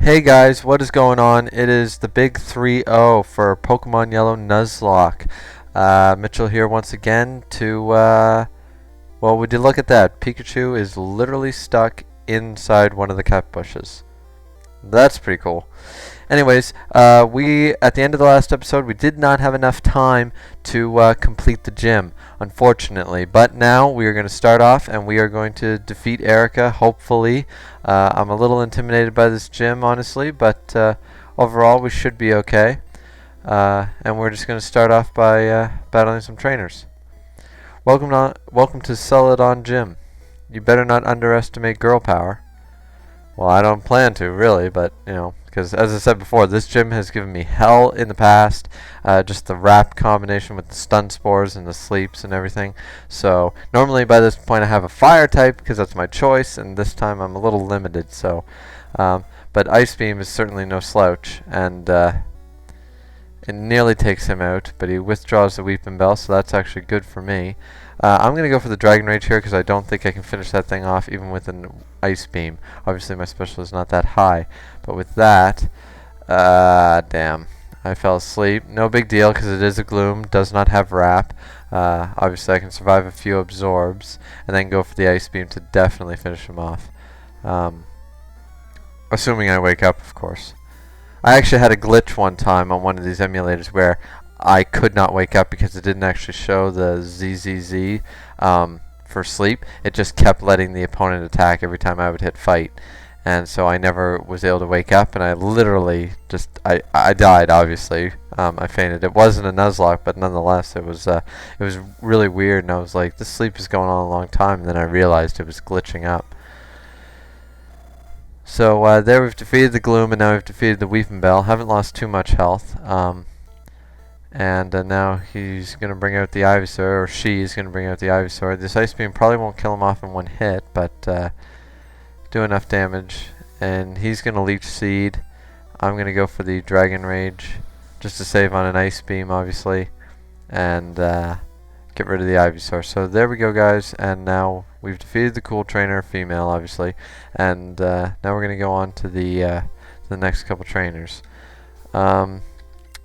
Hey guys, what is going on? It is the big 3-0 for Pokemon Yellow Nuzlocke. Mitchell here once again well, would you look at that? Pikachu is literally stuck inside one of the cat bushes. That's pretty cool. Anyways, at the end of the last episode, we did not have enough time to complete the gym, unfortunately. But now we are going to start off, and we are going to defeat Erica, hopefully. I'm a little intimidated by this gym, honestly, but overall we should be okay. And we're just going to start off by battling some trainers. Welcome to Celadon Gym. You better not underestimate girl power. Well, I don't plan to, really, but, because as I said before, this gym has given me hell in the past. Just the wrap combination with the stun spores and the sleeps and everything. So, normally by this point I have a fire type, because that's my choice, and this time I'm a little limited, so. But Ice Beam is certainly no slouch, and it nearly takes him out, but he withdraws the Weeping Bell, so that's actually good for me. I'm going to go for the Dragon Rage here because I don't think I can finish that thing off even with an Ice Beam. Obviously my special is not that high, but with that, damn, I fell asleep. No big deal because it is a Gloom, does not have Wrap. Obviously I can survive a few Absorbs and then go for the Ice Beam to definitely finish him off. Assuming I wake up, of course. I actually had a glitch one time on one of these emulators where I could not wake up because it didn't actually show the ZZZ for sleep. It just kept letting the opponent attack every time I would hit fight. And so I never was able to wake up, and I literally I died, obviously. I fainted. It wasn't a Nuzlocke, but nonetheless, it was really weird, and I was like, this sleep is going on a long time, and then I realized it was glitching up. So there we've defeated the Gloom, and now we've defeated the Weeping Bell. Haven't lost too much health. And now he's going to bring out the Ivysaur, or she's going to bring out the Ivysaur. This Ice Beam probably won't kill him off in one hit, but do enough damage. And he's going to Leech Seed. I'm going to go for the Dragon Rage, just to save on an Ice Beam, obviously. And get rid of the Ivysaur. So there we go, guys, and now we've defeated the cool trainer, female, obviously, and now we're going to go on to the next couple trainers.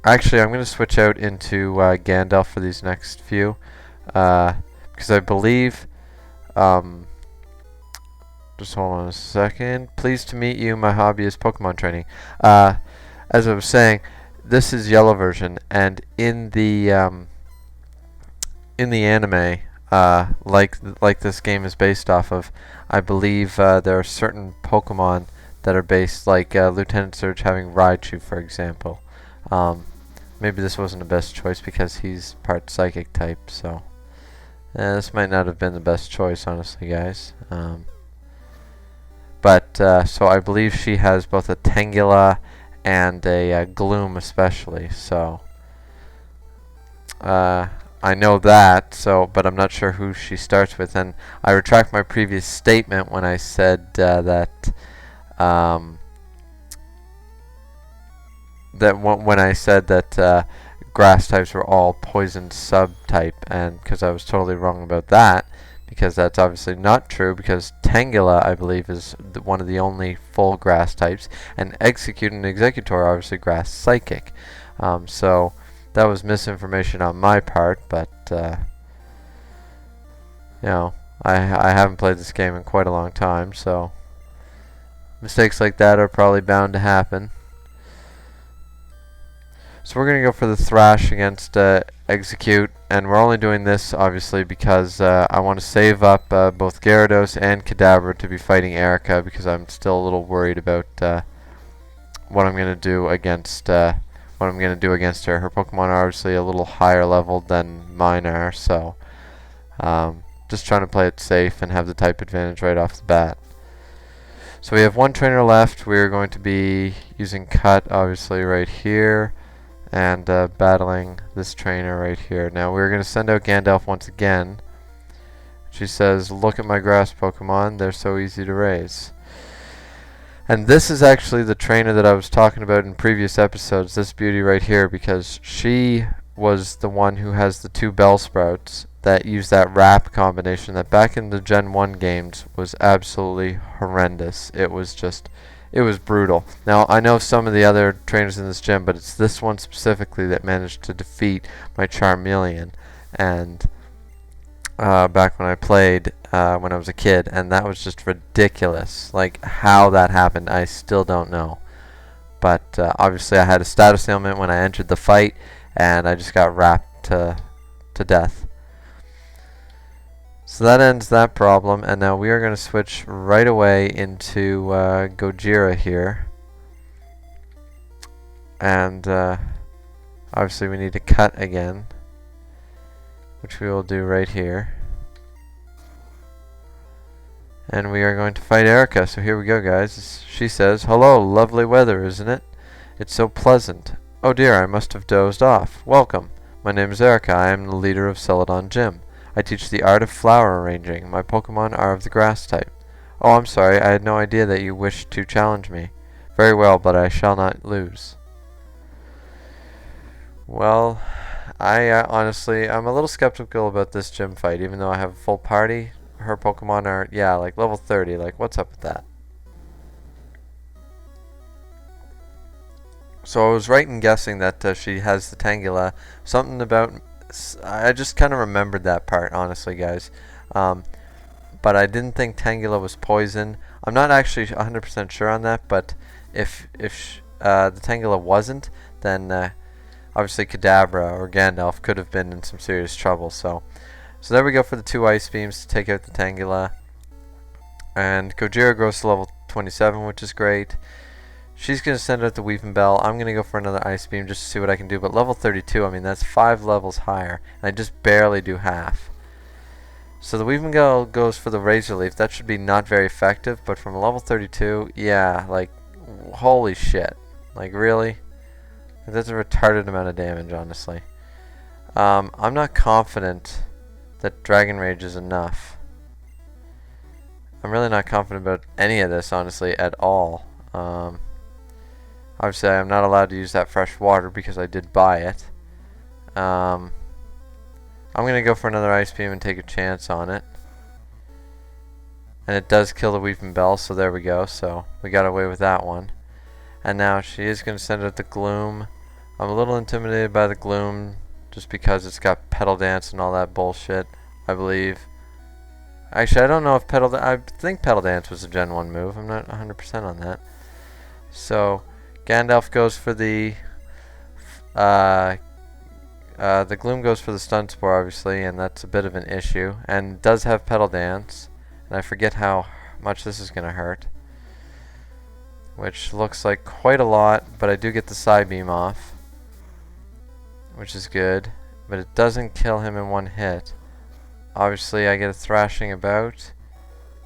Actually, I'm going to switch out into Gandalf for these next few, because I believe, just hold on a second. Pleased to meet you, my hobby is Pokemon training. As I was saying, this is yellow version, and in the anime, like this game is based off of, I believe there are certain Pokemon that are based, like Lieutenant Surge having Raichu, for example. Maybe this wasn't the best choice because he's part Psychic type, so this might not have been the best choice, honestly, guys. So I believe she has both a Tangela and a Gloom, especially. So I know that, but I'm not sure who she starts with, and I retract my previous statement when I said when I said that grass types were all poison subtype, and because I was totally wrong about that, because that's obviously not true, because Tangela, I believe, is one of the only full grass types, and Execute and Executor are obviously grass psychic. So that was misinformation on my part, but I haven't played this game in quite a long time, so mistakes like that are probably bound to happen. So we're going to go for the Thrash against Execute, and we're only doing this obviously because I want to save up both Gyarados and Kadabra to be fighting Erica, because I'm still a little worried about what I'm going to do against her. Her Pokemon are obviously a little higher level than mine are, so just trying to play it safe and have the type advantage right off the bat. So we have one trainer left. We're going to be using Cut, obviously, right here, and battling this trainer right here. Now we're going to send out Gandalf once again. She says, look at my grass Pokemon, they're so easy to raise. And this is actually the trainer that I was talking about in previous episodes, this beauty right here, because she was the one who has the two Bellsprouts that use that wrap combination that back in the Gen 1 games was absolutely horrendous. It was just It was brutal. Now, I know some of the other trainers in this gym, but it's this one specifically that managed to defeat my Charmeleon. And back when I played when I was a kid, and that was just ridiculous. Like, how that happened, I still don't know. But obviously I had a status ailment when I entered the fight, and I just got wrapped to death. So that ends that problem, and now we are going to switch right away into Gojira here. And obviously we need to cut again, which we will do right here. And we are going to fight Erica, so here we go, guys. She says, "Hello, lovely weather, isn't it? It's so pleasant. Oh dear, I must have dozed off. Welcome. My name is Erica. I am the leader of Celadon Gym. I teach the art of flower arranging. My Pokemon are of the grass type." "Oh, I'm sorry. I had no idea that you wished to challenge me." "Very well, but I shall not lose." Well, I honestly, I'm a little skeptical about this gym fight, even though I have a full party. Her Pokemon are, yeah, like level 30. Like, what's up with that? So I was right in guessing that she has the Tangela. Something about, I just kind of remembered that part, honestly, guys. But I didn't think Tangela was poison. I'm not actually 100% sure on that, but if the Tangela wasn't, then obviously Kadabra or Gandalf could have been in some serious trouble. So there we go for the 2 Ice Beams to take out the Tangela. And Gojira grows to level 27, which is great. She's going to send out the Weaving Bell. I'm going to go for another Ice Beam just to see what I can do. But level 32, I mean, that's 5 levels higher. And I just barely do half. So the Weaving Bell goes for the Razor Leaf. That should be not very effective. But from level 32, yeah, like, holy shit. Like, really? That's a retarded amount of damage, honestly. I'm not confident that Dragon Rage is enough. I'm really not confident about any of this, honestly, at all. Obviously, I'm not allowed to use that fresh water because I did buy it. I'm going to go for another Ice Beam and take a chance on it. And it does kill the Weaving Bell, so there we go. So we got away with that one. And now she is going to send out the Gloom. I'm a little intimidated by the Gloom just because it's got Petal Dance and all that bullshit, I believe. Actually, I don't know if I think Petal Dance was a Gen 1 move. I'm not 100% on that. So Gandalf goes for the Gloom goes for the Stun Spore, obviously, and that's a bit of an issue. And does have Petal Dance, and I forget how much this is going to hurt, which looks like quite a lot, but I do get the Psybeam off, which is good, but it doesn't kill him in one hit. Obviously, I get a Thrashing About.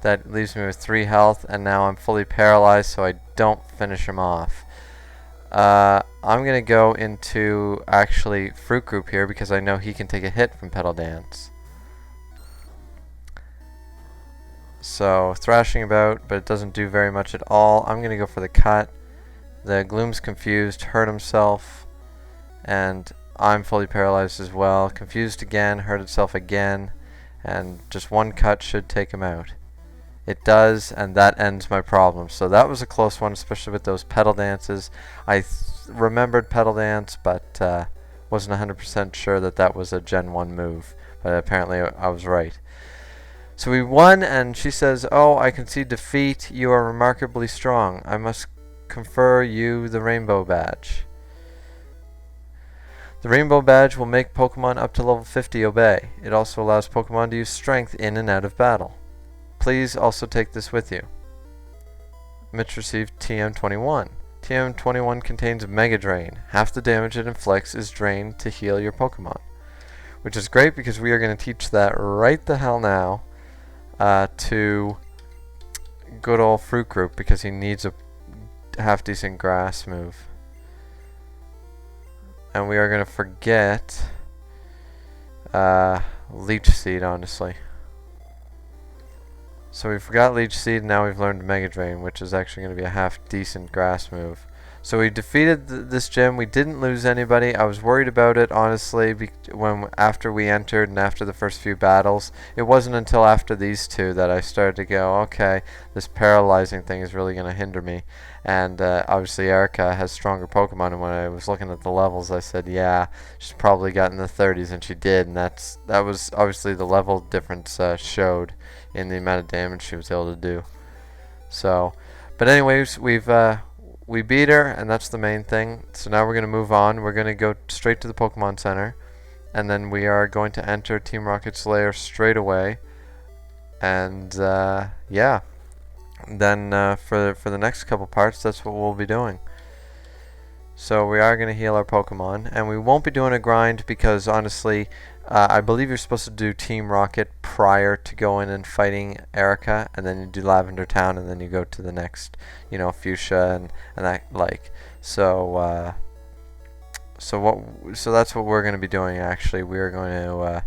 That leaves me with 3 health, and now I'm fully paralyzed, so I don't finish him off. I'm going to go into, actually, Fruit Group here, because I know he can take a hit from Petal Dance. So, Thrashing About, but it doesn't do very much at all. I'm going to go for the Cut. The Gloom's confused, hurt himself, and I'm fully paralyzed as well. Confused again, hurt itself again, and just 1 cut should take him out. It does, and that ends my problem. So that was a close one, especially with those Petal Dances. I remembered Petal Dance, but wasn't 100% sure that that was a Gen 1 move. But apparently I was right. So we won, and she says, "Oh, I concede defeat. You are remarkably strong. I must confer you the Rainbow Badge. The Rainbow Badge will make Pokemon up to level 50 obey. It also allows Pokemon to use Strength in and out of battle. Please also take this with you." Mitch received TM21. TM21 contains Mega Drain. Half the damage it inflicts is drained to heal your Pokemon. Which is great because we are going to teach that right the hell now to good old Fruit Group because he needs a half-decent grass move. And we are going to forget Leech Seed, honestly. So we forgot Leech Seed, and now we've learned Mega Drain, which is actually going to be a half-decent grass move. So we defeated this gym. We didn't lose anybody. I was worried about it, honestly, after we entered and after the first few battles. It wasn't until after these two that I started to go, okay, this paralyzing thing is really going to hinder me. And obviously Erica has stronger Pokemon, and when I was looking at the levels, I said, yeah, she's probably got in the 30s, and she did. And that was obviously the level difference showed in the amount of damage she was able to do. So, but anyways, we beat her, and that's the main thing. So now we're going to move on. We're going to go straight to the Pokemon Center, and then we are going to enter Team Rocket's lair straight away. And yeah, then for the next couple parts, that's what we'll be doing. So we are going to heal our Pokemon, and we won't be doing a grind because honestly, I believe you're supposed to do Team Rocket prior to going and fighting Erica, and then you do Lavender Town, and then you go to the next, Fuchsia and that like. So so that's what we're going to be doing. Actually, we are going to,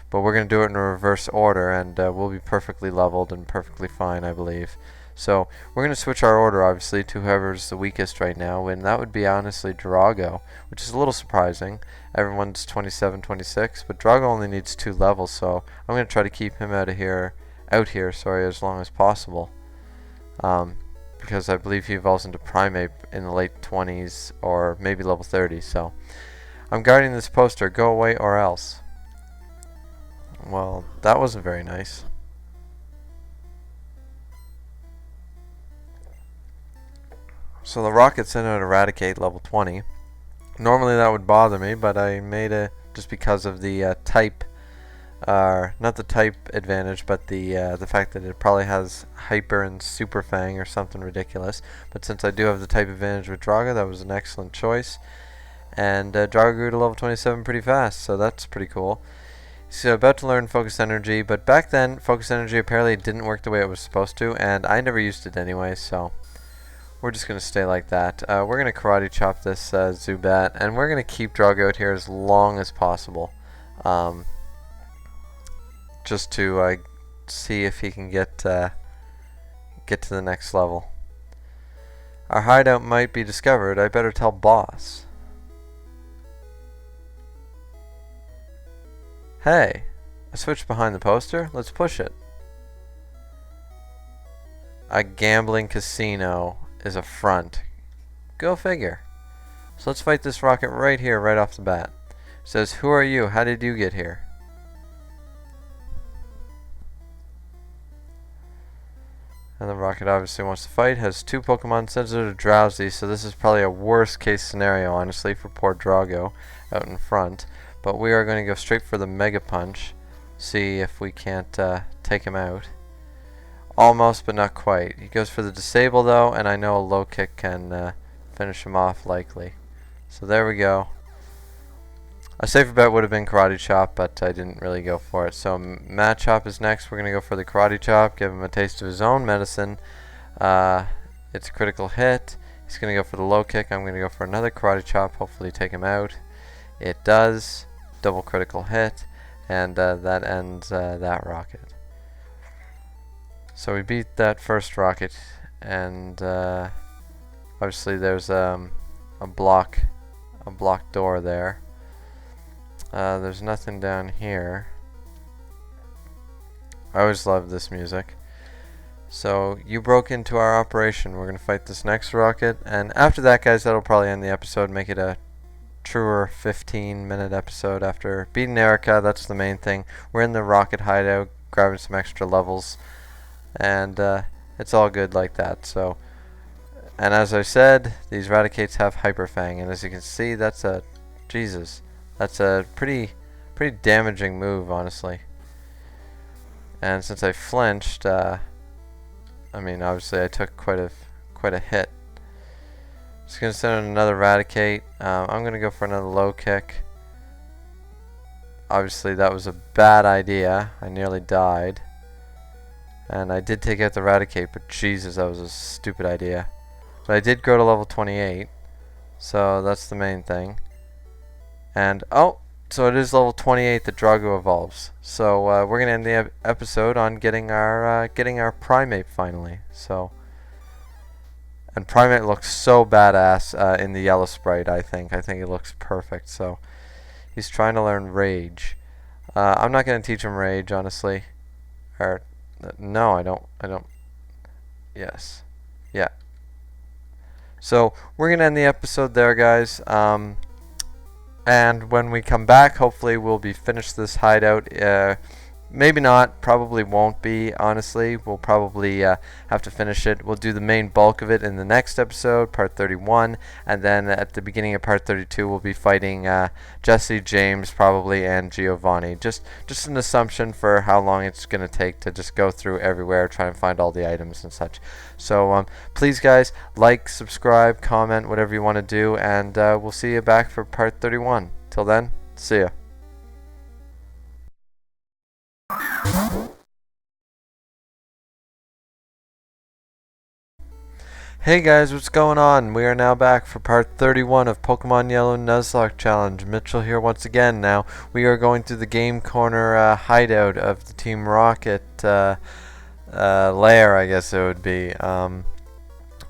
but we're going to do it in a reverse order, and we'll be perfectly leveled and perfectly fine, I believe. So we're going to switch our order, obviously, to whoever's the weakest right now, and that would be honestly Drago, which is a little surprising. Everyone's 27, 26, but Drago only needs 2 levels, so I'm going to try to keep him out here, as long as possible. Because I believe he evolves into Primeape in the late 20s, or maybe level 30, so I'm guarding this poster, go away or else. Well, that wasn't very nice. So the rocket sent out Eradicate level 20. Normally that would bother me, but I made it just because of the type, not the type advantage, but the fact that it probably has Hyper and Super Fang or something ridiculous. But since I do have the type advantage with Drago, that was an excellent choice. And Drago grew to level 27 pretty fast, so that's pretty cool. So about to learn Focus Energy, but back then Focus Energy apparently didn't work the way it was supposed to, and I never used it anyway, so we're just going to stay like that. We're going to Karate Chop this Zubat, and we're going to keep Drago out here as long as possible. Just to see if he can get to the next level. Our hideout might be discovered. I better tell boss. Hey, a switch behind the poster? Let's push it. A gambling casino is a front. Go figure. So let's fight this rocket right here, right off the bat. It says, who are you? How did you get here? And the rocket obviously wants to fight. Has 2 Pokemon sensitive to Drowsy, so this is probably a worst case scenario, honestly, for poor Drago out in front. But we are going to go straight for the Mega Punch. See if we can't take him out. Almost, but not quite. He goes for the Disable, though, and I know a low kick can finish him off, likely. So there we go. A safer bet would have been Karate Chop, but I didn't really go for it. So Machop is next. We're going to go for the Karate Chop, give him a taste of his own medicine. It's a critical hit. He's going to go for the low kick. I'm going to go for another Karate Chop, hopefully take him out. It does. Double critical hit, and that ends that rocket. So we beat that first rocket, and obviously there's a block door there. There's nothing down here. I always love this music. So you broke into our operation. We're gonna fight this next rocket, and after that, guys, that'll probably end the episode. Make it a truer 15-minute episode after beating Erica. That's the main thing. We're in the rocket hideout, grabbing some extra levels. And it's all good like that. So, and as I said, these Raticates have Hyper Fang, and as you can see, that's a pretty damaging move, honestly. And since I flinched, I mean, obviously I took quite a hit. Just gonna send in another Raticate. I'm gonna go for another low kick. Obviously, that was a bad idea. I nearly died. And I did take out the Raticate, but Jesus, that was a stupid idea. But I did grow to level 28, so that's the main thing. And, oh, so it is level 28 that Drago evolves. So we're going to end the episode on getting our Primeape finally. So, And Primate looks so badass in the yellow sprite, I think. I think it looks perfect. So he's trying to learn Rage. I'm not going to teach him Rage, honestly. Or, no, I don't. Yes. Yeah. So we're going to end the episode there, guys. And when we come back, hopefully we'll be finished this hideout. Maybe not, probably won't be, honestly. We'll probably have to finish it. We'll do the main bulk of it in the next episode, part 31, and then at the beginning of part 32 we'll be fighting Jesse, James, probably, and Giovanni. Just an assumption for how long it's going to take to just go through everywhere, try and find all the items and such. So please, guys, like, subscribe, comment, whatever you want to do, and we'll see you back for part 31. Till then, see ya. Hey guys, what's going on? We are now back for part 31 of Pokemon Yellow Nuzlocke Challenge. Mitchell here once again. Now, we are going through the Game Corner hideout of the Team Rocket lair, I guess it would be.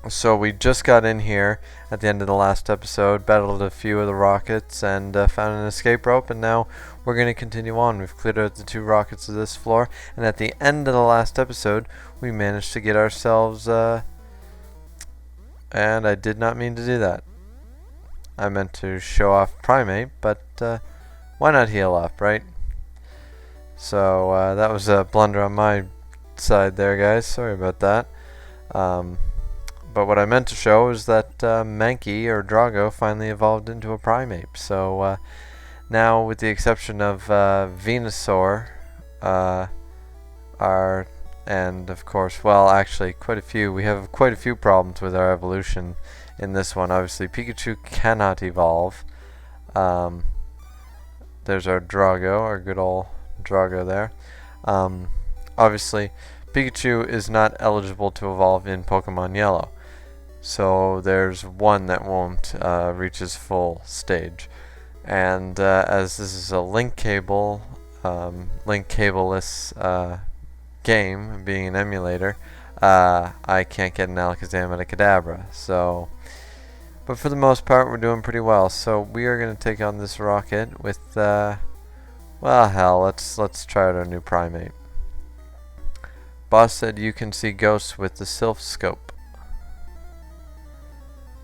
So we just got in here at the end of the last episode, battled a few of the rockets, and found an escape rope, and now we're going to continue on. We've cleared out the 2 rockets of this floor, and at the end of the last episode, we managed to get ourselves... and I did not mean to do that. I meant to show off Primate, but why not heal up, right? So that was a blunder on my side there, guys. Sorry about that. But what I meant to show is that Mankey, or Drago, finally evolved into a Primate. So now, with the exception of Venusaur, and of course, well, actually, we have quite a few problems with our evolution in this one. Obviously, Pikachu cannot evolve. There's our Drago, our good old Drago there. Obviously, Pikachu is not eligible to evolve in Pokemon Yellow. So there's one that won't reach his full stage. And as this is a link cableless game, being an emulator, I can't get an Alakazam and a Kadabra. So, but for the most part, we're doing pretty well. So we are going to take on this rocket with, well, hell, let's try out our new Primate. Boss said you can see ghosts with the Sylph Scope.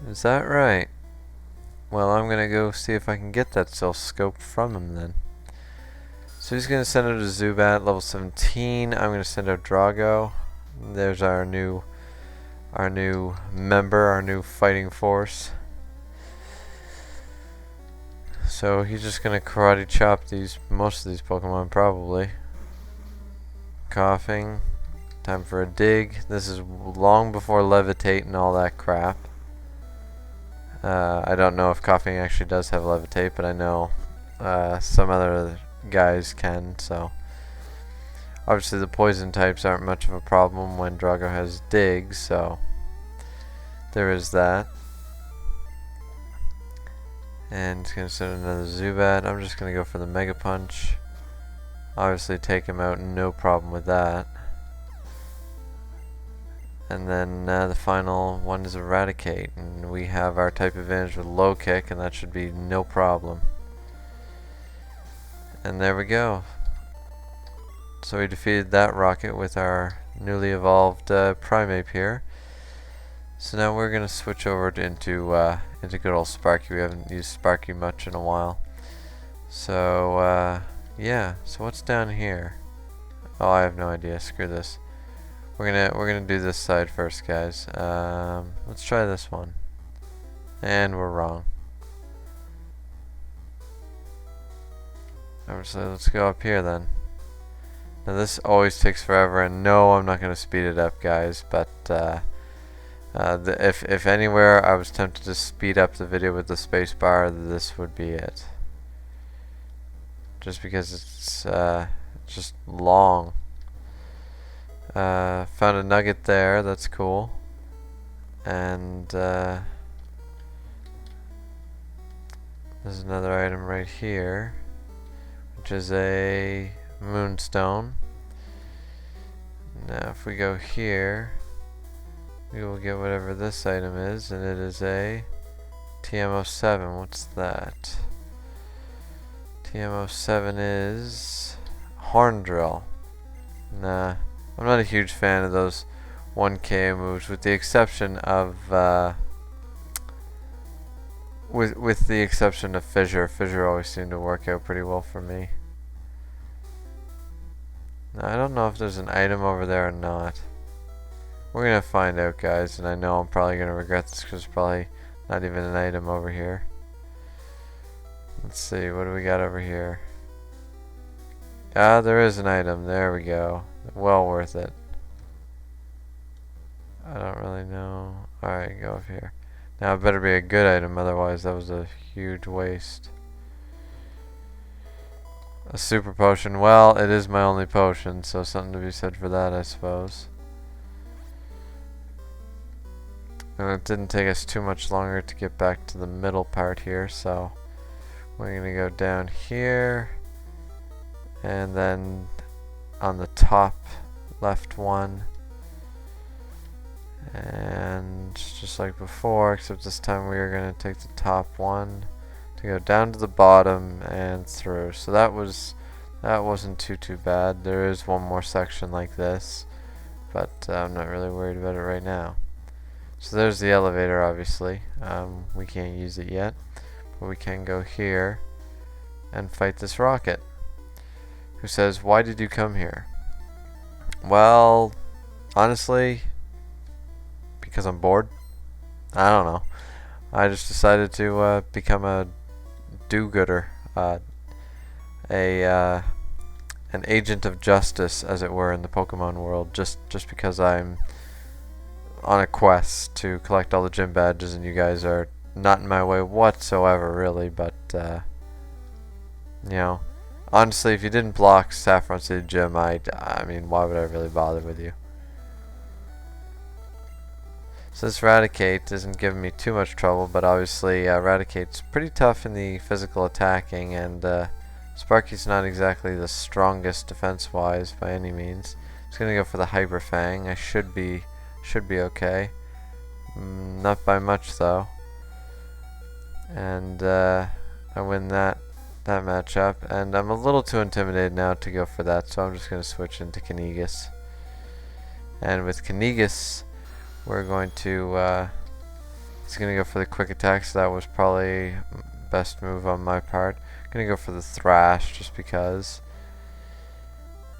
Is that right? Well, I'm going to go see if I can get that Sylph Scope from him then. So he's going to send out a Zubat, level 17. I'm going to send out Drago. There's our new member, our new fighting force. So he's just going to karate chop most of these Pokemon, probably. Coughing. Time for a dig. This is long before Levitate and all that crap. I don't know if Coughing actually does have Levitate, but I know some other guys can, so obviously the poison types aren't much of a problem when Drago has Dig, so there is that. And he's gonna send another Zubat. I'm just gonna go for the Mega Punch. Obviously take him out, no problem with that. And then the final one is Eradicate, and we have our type advantage with Low Kick, and that should be no problem. And there we go. So we defeated that rocket with our newly evolved Primeape here. So now we're gonna switch over into good old Sparky. We haven't used Sparky much in a while. So yeah. So what's down here? Oh, I have no idea. Screw this. We're gonna do this side first, guys. Let's try this one. And we're wrong. Obviously, let's go up here then. Now this always takes forever, and no, I'm not gonna speed it up, guys. But if anywhere I was tempted to speed up the video with the space bar, this would be it. Just because it's just long. Found a nugget there, that's cool. And there's another item right here, which is a Moonstone. Now if we go here, we will get whatever this item is, and it is a TM07. What's that? TM07 is horn drill. Nah, I'm not a huge fan of those 1K moves, with the exception of with the exception of Fissure. Fissure always seemed to work out pretty well for me. Now, I don't know if there's an item over there or not. We're gonna find out, guys, and I know I'm probably gonna regret this because there's probably not even an item over here. Let's see, what do we got over here? Ah, there is an item. There we go. Well worth it. I don't really know. Alright, go up here. Now it better be a good item, otherwise that was a huge waste. A super potion. Well, it is my only potion, so something to be said for that, I suppose. And it didn't take us too much longer to get back to the middle part here, so we're gonna go down here, and then on the top left one, and just like before, except this time we are gonna take the top one to go down to the bottom and through. So that wasn't too bad. There is one more section like this, but I'm not really worried about it right now. So there's the elevator, obviously. We can't use it yet, but we can go here and fight this rocket, who says, "Why did you come here?" Well, honestly, because I'm bored. I don't know. I just decided to become a do-gooder, an agent of justice, as it were, in the Pokemon world, just because I'm on a quest to collect all the gym badges, and you guys are not in my way whatsoever, really. But you know, honestly, if you didn't block Saffron City Gym, I mean, why would I really bother with you? So this Raticate isn't giving me too much trouble, but obviously Raticate's pretty tough in the physical attacking, and Sparky's not exactly the strongest defense-wise by any means. Just gonna go for the Hyper Fang. I should be okay. Not by much though. And I win that matchup, and I'm a little too intimidated now to go for that, so I'm just gonna switch into Kanigas. And with Kanigas, we're going to he's gonna go for the quick attack, so that was probably best move on my part. Gonna go for the Thrash just because.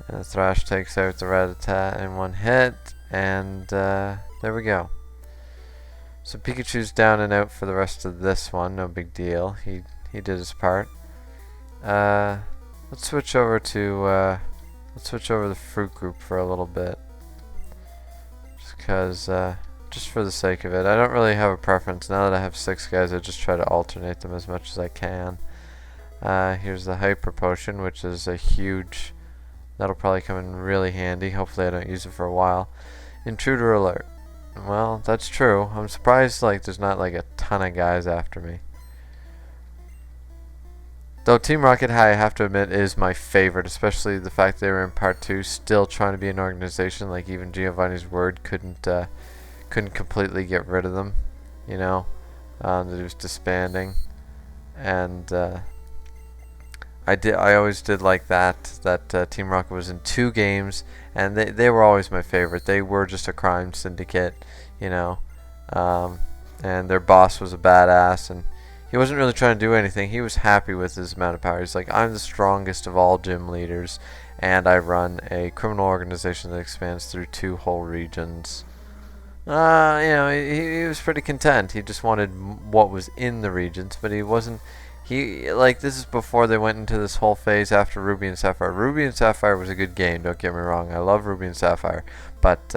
And the Thrash takes out the Rattata in one hit, and there we go. So Pikachu's down and out for the rest of this one, no big deal. He did his part. Let's switch over to the fruit group for a little bit. Because just for the sake of it, I don't really have a preference. Now that I have 6 guys, I just try to alternate them as much as I can. Here's the Hyper Potion, which is a huge, that'll probably come in really handy. Hopefully I don't use it for a while. Intruder alert. Well, that's true. I'm surprised there's not a ton of guys after me. Though Team Rocket High, I have to admit, is my favorite, especially the fact they were in part 2, still trying to be an organization. Like, even Giovanni's word couldn't completely get rid of them, you know, that he was disbanding. And I always did like that Team Rocket was in 2 games, and they were always my favorite. They were just a crime syndicate, you know, and their boss was a badass, and he wasn't really trying to do anything. He was happy with his amount of power. He's like, I'm the strongest of all gym leaders, and I run a criminal organization that expands through 2 whole regions. You know, he was pretty content. He just wanted what was in the regions, but he wasn't. This is before they went into this whole phase after Ruby and Sapphire. Ruby and Sapphire was a good game, don't get me wrong. I love Ruby and Sapphire, but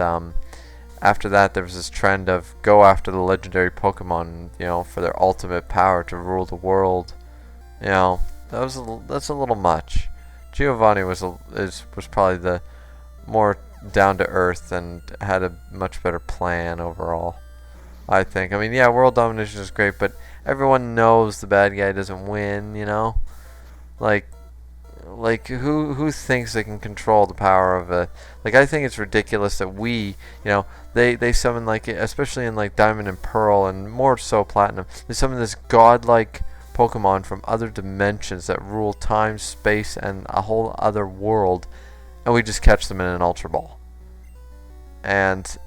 after that, there was this trend of go after the legendary Pokemon, you know, for their ultimate power to rule the world. You know, that's a little much. Giovanni was probably the more down to earth and had a much better plan overall, I think. I mean, yeah, world domination is great, but everyone knows the bad guy doesn't win. You know, like like who thinks they can control the power of a, like, I think it's ridiculous that we, you know, they summon, like, especially in like Diamond and Pearl and more so Platinum, they summon this godlike Pokemon from other dimensions that rule time, space, and a whole other world, and we just catch them in an Ultra Ball. And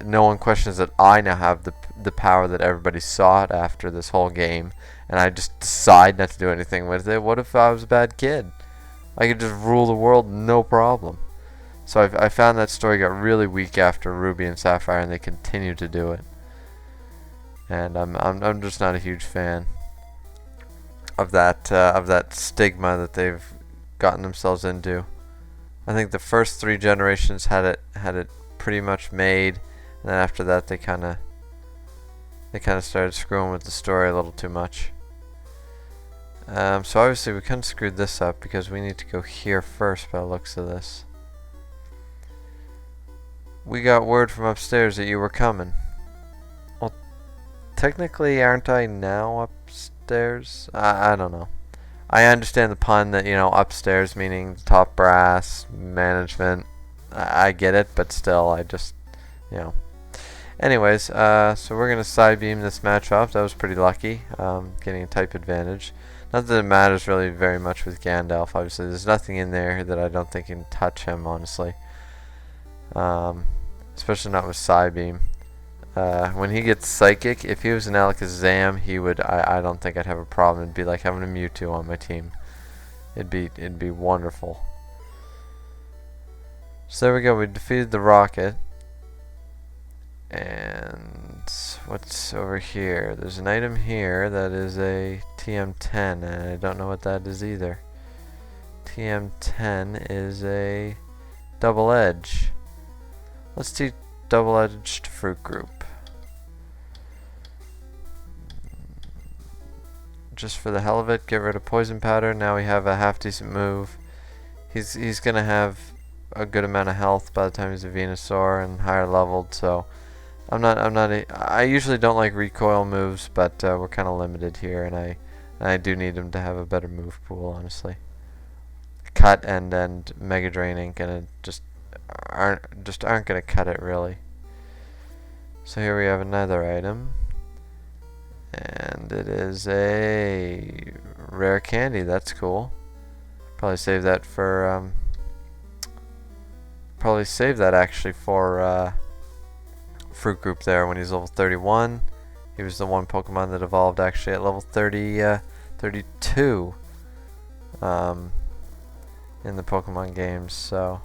no one questions that I now have the power that everybody sought after this whole game, and I just decide not to do anything with it. What if I was a bad kid? I could just rule the world, no problem. So I found that story got really weak after Ruby and Sapphire, and they continue to do it. And I'm just not a huge fan of that stigma that they've gotten themselves into. I think the first 3 generations had it pretty much made, and then after that they kind of started screwing with the story a little too much. So obviously we kind of screwed this up because we need to go here first by the looks of this. We got word from upstairs that you were coming. Well, technically, aren't I now upstairs? I don't know. I understand the pun that, you know, upstairs meaning top brass, management. I get it, but still, I just, you know. Anyways, so we're going to side beam this match off. That was pretty lucky, getting a type advantage. Not that it matters really very much with Gandalf. Obviously, there's nothing in there that I don't think can touch him, honestly. Especially not with Psybeam. When he gets Psychic, if he was an Alakazam, he would. I don't think I'd have a problem. It'd be like having a Mewtwo on my team. It'd be wonderful. So there we go. We defeated the Rocket. And what's over here? There's an item here that is a TM10, and I don't know what that is either. TM10 is a double edge. Let's do double-edged fruit group. Just for the hell of it, get rid of poison powder. Now we have a half decent move. He's gonna have a good amount of health by the time he's a Venusaur and higher leveled. So I usually don't like recoil moves, but we're kind of limited here, and I do need him to have a better move pool, honestly. Cut and Mega Drain ain't gonna aren't gonna cut it really. So here we have another item, and it is a rare candy. That's cool. Probably save that actually for fruit group there when he's level 31. He was the one Pokemon that evolved actually at level 32 in the Pokemon games. So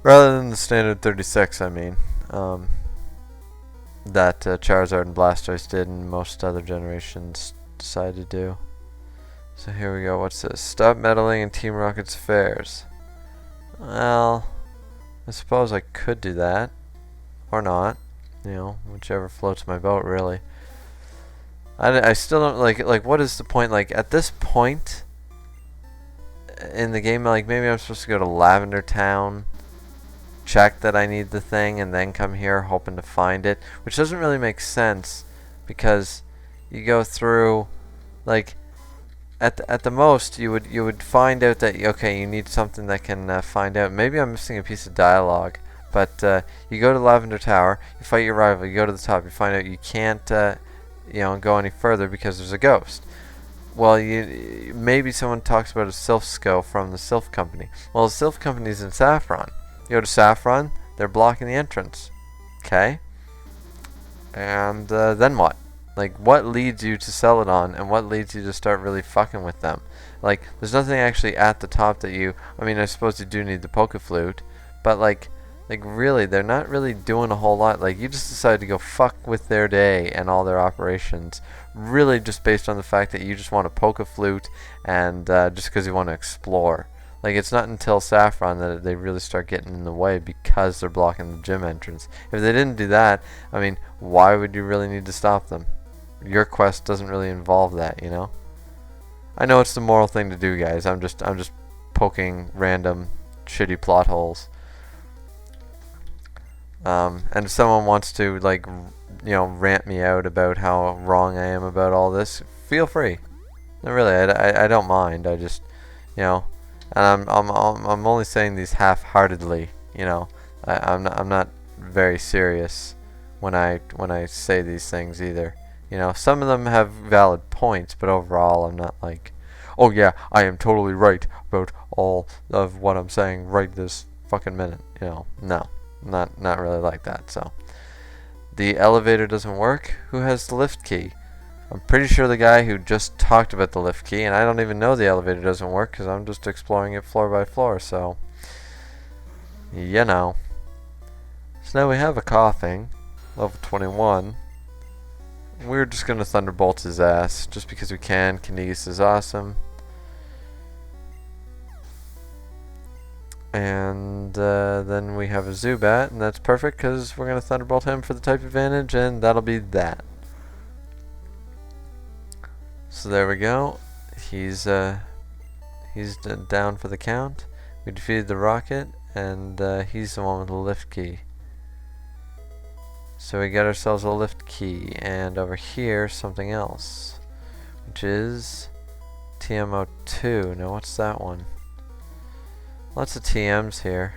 rather than the standard 36, I mean, that Charizard and Blastoise did and most other generations decided to do. So here we go. What's this? Stop meddling in Team Rocket's affairs. Well, I suppose I could do that. Or not. You know, whichever floats my boat, really. I still don't, like, what is the point? Like, at this point in the game, like, maybe I'm supposed to go to Lavender Town, check that I need the thing, and then come here hoping to find it, which doesn't really make sense, because you go through, like, at the most you would find out that, okay, you need something that can find out. Maybe I'm missing a piece of dialogue, but you go to Lavender Tower, you fight your rival, you go to the top, you find out you can't you know, go any further because there's a ghost. Well, maybe someone talks about a Sylph Skull from the Sylph Company. Well, the Sylph Company's in Saffron. You go to Saffron, they're blocking the entrance. Okay? And then what? Like, what leads you to Celadon, and what leads you to start really fucking with them? Like, there's nothing actually at the top that you... I mean, I suppose you do need the Pokéflute, but, like, really, they're not really doing a whole lot. Like, you just decided to go fuck with their day and all their operations, really just based on the fact that you just want a Pokéflute and just because you want to explore. Like, it's not until Saffron that they really start getting in the way because they're blocking the gym entrance. If they didn't do that, I mean, why would you really need to stop them? Your quest doesn't really involve that, you know? I know it's the moral thing to do, guys. I'm just poking random shitty plot holes. And if someone wants to, like, you know, rant me out about how wrong I am about all this, feel free. No, really, I don't mind. I just, you know, and I'm only saying these half-heartedly. You know, I'm not very serious when I say these things either. You know, some of them have valid points, but overall, I'm not like, oh yeah, I am totally right about all of what I'm saying right this fucking minute. You know, no, not really like that. So, the elevator doesn't work. Who has the lift key? I'm pretty sure the guy who just talked about the lift key, and I don't even know the elevator doesn't work because I'm just exploring it floor by floor. So, you know. So now we have a coughing, level 21. We're just going to Thunderbolt his ass, just because we can. Kinesis is awesome. And then we have a Zubat, and that's perfect, because we're going to Thunderbolt him for the type advantage, and that'll be that. So there we go. He's down for the count. We defeated the Rocket, and he's the one with the lift key. So we got ourselves a lift key, and over here something else, which is TMO2. Now what's that one? Lots of TMs here.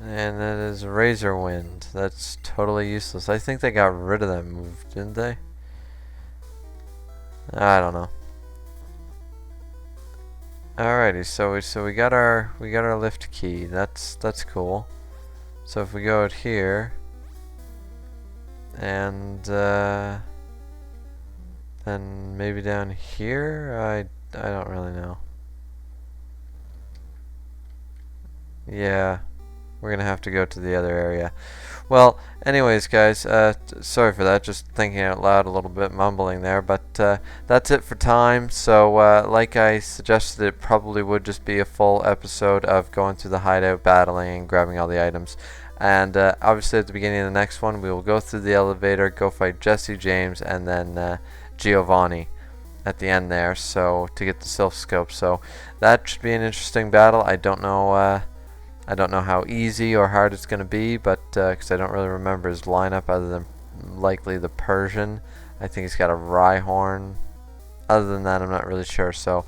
And that is Razor Wind. That's totally useless. I think they got rid of that move, didn't they? I don't know. Alrighty, so we got our lift key. That's cool. So if we go out here and then maybe down here, I don't really know. Yeah, we're gonna have to go to the other area. Well, anyways, guys, sorry for that. Just thinking out loud a little bit, mumbling there. But that's it for time. So, like I suggested, it probably would just be a full episode of going through the hideout, battling, and grabbing all the items. And obviously, at the beginning of the next one, we will go through the elevator, go fight Jesse, James, and then Giovanni at the end there. So to get the Sylph Scope. So that should be an interesting battle. I don't know how easy or hard it's going to be, but because I don't really remember his lineup other than likely the Persian. I think he's got a Rhyhorn. Other than that, I'm not really sure. So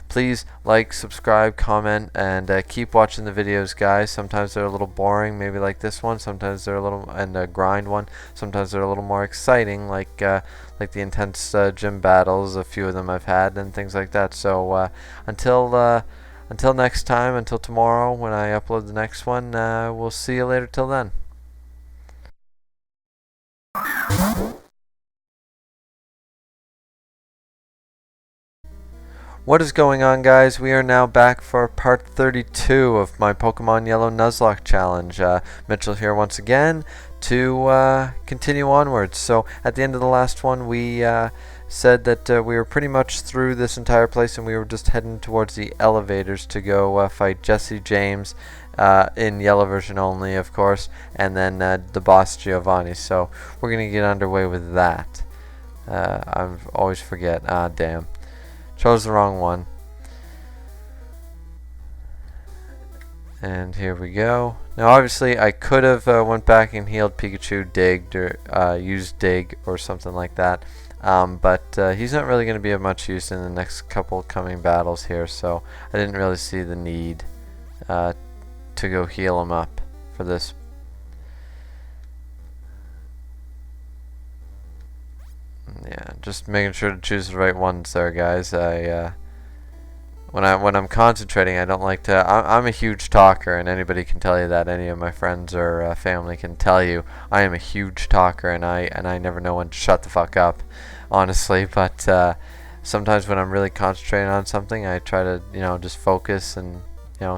please like, subscribe, comment, and keep watching the videos, guys. Sometimes they're a little boring, maybe like this one. Sometimes they're a little, and a grind one. Sometimes they're a little more exciting, like the intense gym battles. A few of them I've had, and things like that. So until next time, until tomorrow when I upload the next one, we'll see you later till then. What is going on, guys? We are now back for part 32 of my Pokemon Yellow Nuzlocke challenge. Mitchell here once again to continue onwards. So at the end of the last one, we said that we were pretty much through this entire place and we were just heading towards the elevators to go fight Jesse, James, in yellow version only, of course, and then the boss Giovanni. So we're going to get underway with that. I always forget. Ah, damn. Chose the wrong one. And here we go. Now obviously I could have went back and healed Pikachu, digged, or used dig or something like that. But he's not really going to be of much use in the next couple coming battles here, so I didn't really see the need to go heal him up for this. Yeah, just making sure to choose the right ones there, guys. When I'm concentrating, I don't like to. I'm a huge talker, and anybody can tell you that. Any of my friends or family can tell you I am a huge talker, and I never know when to shut the fuck up, honestly. But sometimes when I'm really concentrating on something, I try to just focus and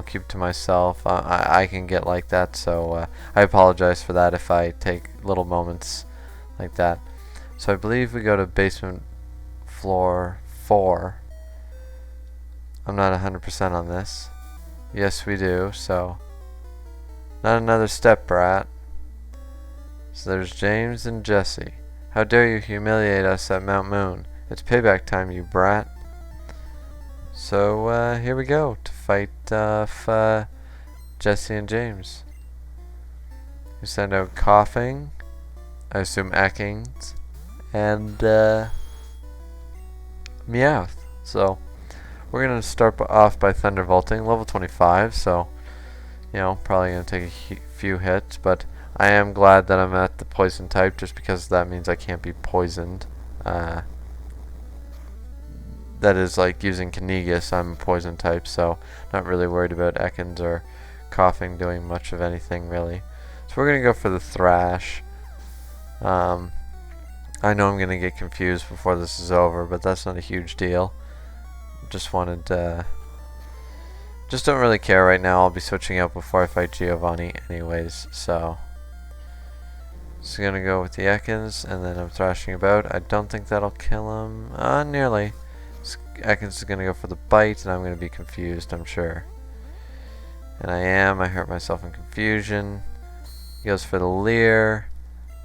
keep to myself. I can get like that, so I apologize for that if I take little moments like that. So I believe we go to basement floor 4. I'm not 100% on this. Yes, we do, so not another step, brat. So there's James and Jesse. How dare you humiliate us at Mount Moon? It's payback time, you brat. So here we go to fight Jesse and James. We send out coughing, I assume Ekans, and Meowth. So we're gonna start off by Thunderbolting, level 25. So you know, probably gonna take a few hits, but I am glad that I'm at the poison type, just because that means I can't be poisoned. That is like using Kanigas, I'm a poison type, so not really worried about Ekans or Coughing doing much of anything really. So we're gonna go for the Thrash. I know I'm gonna get confused before this is over, but that's not a huge deal. Just wanted just don't really care right now. I'll be switching out before I fight Giovanni anyways, so just gonna go with the Ekans, and then I'm thrashing about. I don't think that'll kill him. Nearly. Ekans is gonna go for the bite, and I'm gonna be confused, I'm sure. And I am. I hurt myself in confusion. He goes for the Leer.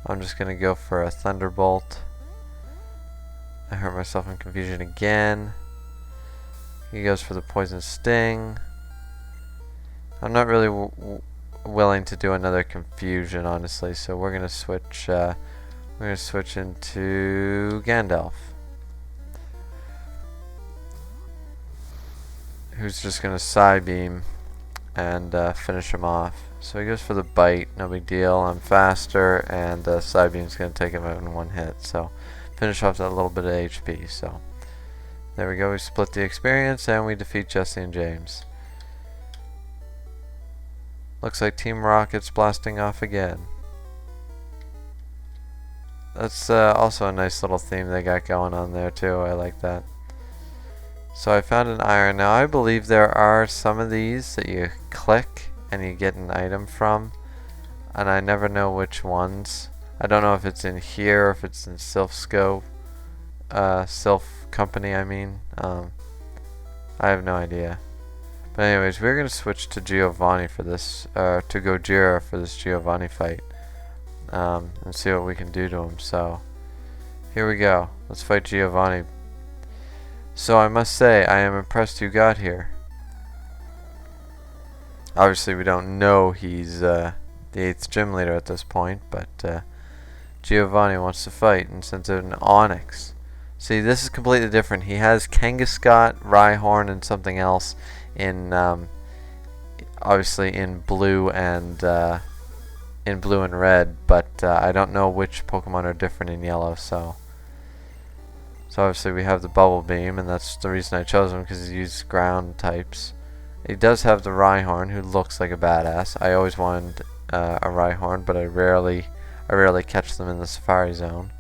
I'm just gonna go for a Thunderbolt. I hurt myself in confusion again. He goes for the Poison Sting. I'm not really willing to do another confusion, honestly, so we're gonna switch. We're gonna switch into Gandalf, who's just gonna Psybeam and finish him off. So he goes for the bite, no big deal. I'm faster, and Psybeam's gonna take him out in one hit. So finish off that little bit of HP. So there we go. We split the experience, and we defeat Jesse and James. Looks like Team Rocket's blasting off again. That's also a nice little theme they got going on there too. I like that. So I found an iron. Now I believe there are some of these that you click and you get an item from, and I never know which ones. I don't know if it's in here or if it's in Sylph Scope, Sylph Company I mean. I have no idea. But anyways, we're gonna switch to Giovanni for this, to Gojira for this Giovanni fight, and see what we can do to him. So here we go. Let's fight Giovanni. So I must say, I am impressed you got here. Obviously, we don't know he's the 8th gym leader at this point, but Giovanni wants to fight and sends out an Onyx. See, this is completely different. He has Kangaskhat, Rhyhorn, and something else in obviously in blue and red, but I don't know which Pokemon are different in yellow. So obviously we have the Bubble Beam, and that's the reason I chose him, because he uses ground types. He does have the Rhyhorn, who looks like a badass. I always wanted a Rhyhorn, but I rarely catch them in the Safari Zone.